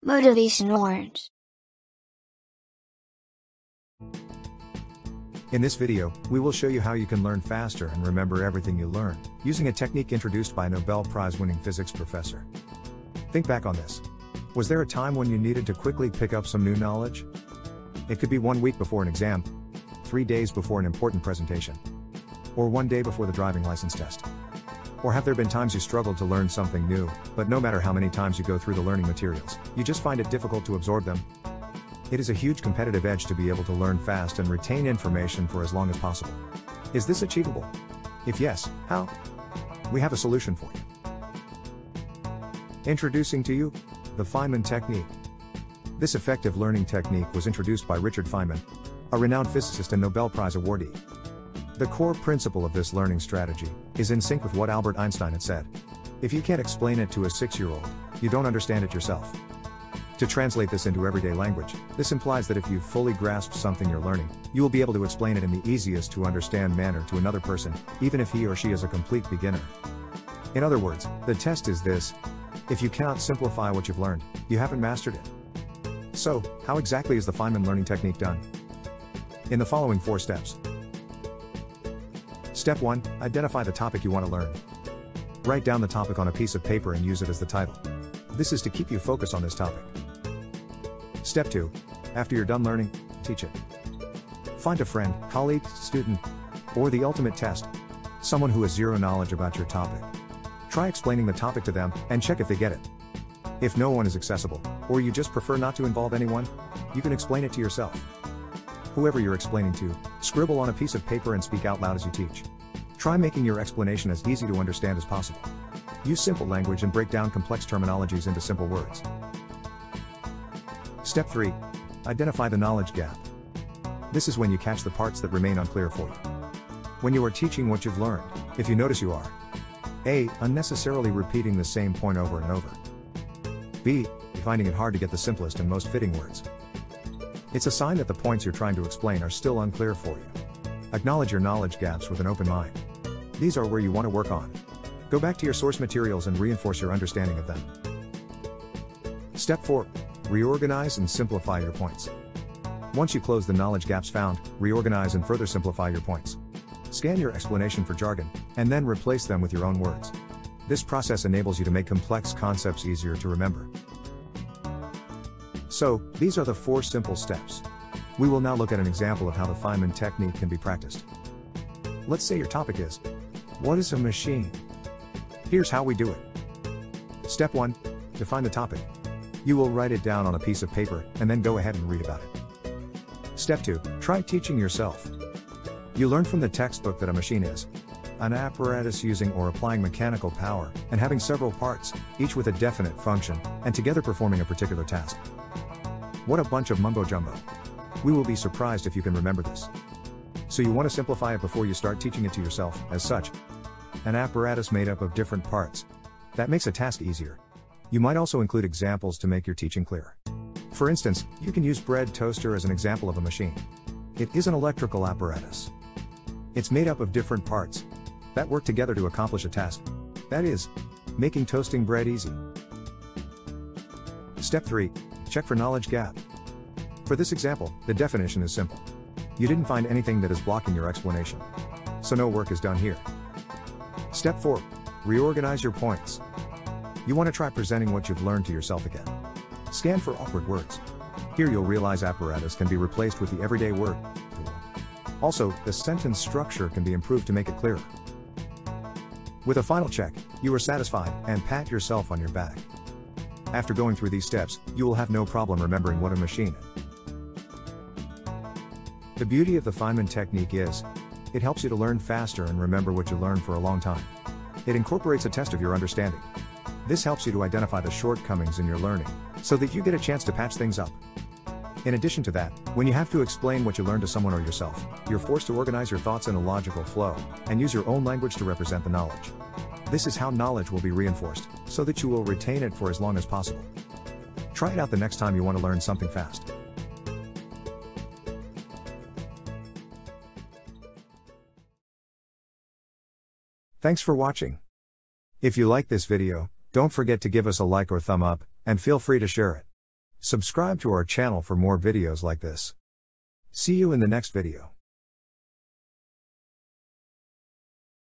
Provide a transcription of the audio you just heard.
Motivation words. In this video, we will show you how you can learn faster and remember everything you learn, using a technique introduced by a Nobel Prize-winning physics professor. Think back on this. Was there a time when you needed to quickly pick up some new knowledge? It could be 1 week before an exam, 3 days before an important presentation, or 1 day before the driving license test. Or have there been times you struggled to learn something new, but no matter how many times you go through the learning materials, you just find it difficult to absorb them? It is a huge competitive edge to be able to learn fast and retain information for as long as possible. Is this achievable? If yes, how? We have a solution for you. Introducing to you, the Feynman Technique. This effective learning technique was introduced by Richard Feynman, a renowned physicist and Nobel Prize awardee. The core principle of this learning strategy is in sync with what Albert Einstein had said. If you can't explain it to a 6-year-old, you don't understand it yourself. To translate this into everyday language, this implies that if you've fully grasped something you're learning, you will be able to explain it in the easiest to understand manner to another person, even if he or she is a complete beginner. In other words, the test is this: if you cannot simplify what you've learned, you haven't mastered it. So, how exactly is the Feynman learning technique done? In the following 4 steps. Step 1, identify the topic you want to learn. Write down the topic on a piece of paper and use it as the title. This is to keep you focused on this topic. Step 2, after you're done learning, teach it. Find a friend, colleague, student, or the ultimate test, someone who has zero knowledge about your topic. Try explaining the topic to them and check if they get it. If no one is accessible, or you just prefer not to involve anyone, you can explain it to yourself. Whoever you're explaining to, scribble on a piece of paper and speak out loud as you teach. Try making your explanation as easy to understand as possible. Use simple language and break down complex terminologies into simple words. Step 3, identify the knowledge gap. This is when you catch the parts that remain unclear for you. When you are teaching what you've learned, if you notice you are A. Unnecessarily repeating the same point over and over. B. Finding it hard to get the simplest and most fitting words. It's a sign that the points you're trying to explain are still unclear for you. Acknowledge your knowledge gaps with an open mind. These are where you want to work on. Go back to your source materials and reinforce your understanding of them. Step 4, reorganize and simplify your points. Once you close the knowledge gaps found, reorganize and further simplify your points. Scan your explanation for jargon, and then replace them with your own words. This process enables you to make complex concepts easier to remember. So, these are the 4 simple steps. We will now look at an example of how the Feynman technique can be practiced. Let's say your topic is, what is a machine? Here's how we do it. Step 1, define the topic. You will write it down on a piece of paper, and then go ahead and read about it. Step 2, try teaching yourself. You learn from the textbook that a machine is an apparatus using or applying mechanical power, and having several parts, each with a definite function, and together performing a particular task. What a bunch of mumbo-jumbo. We will be surprised if you can remember this. So you want to simplify it before you start teaching it to yourself, as such. An apparatus made up of different parts. That makes a task easier. You might also include examples to make your teaching clearer. For instance, you can use bread toaster as an example of a machine. It is an electrical apparatus. It's made up of different parts that work together to accomplish a task. That is, making toasting bread easy. Step 3, check for knowledge gap. For this example, the definition is simple. You didn't find anything that is blocking your explanation. So no work is done here. Step 4, reorganize your points. You want to try presenting what you've learned to yourself again. Scan for awkward words. Here you'll realize apparatus can be replaced with the everyday word. Also, the sentence structure can be improved to make it clearer. With a final check, you are satisfied, and pat yourself on your back. After going through these steps, you will have no problem remembering what a machine is. The beauty of the Feynman technique is, it helps you to learn faster and remember what you learned for a long time. It incorporates a test of your understanding. This helps you to identify the shortcomings in your learning, so that you get a chance to patch things up. In addition to that, when you have to explain what you learned to someone or yourself, you're forced to organize your thoughts in a logical flow, and use your own language to represent the knowledge. This is how knowledge will be reinforced, so that you will retain it for as long as possible. Try it out the next time you want to learn something fast. Thanks for watching. If you like this video, don't forget to give us a like or thumb up, and feel free to share it. Subscribe to our channel for more videos like this. See you in the next video.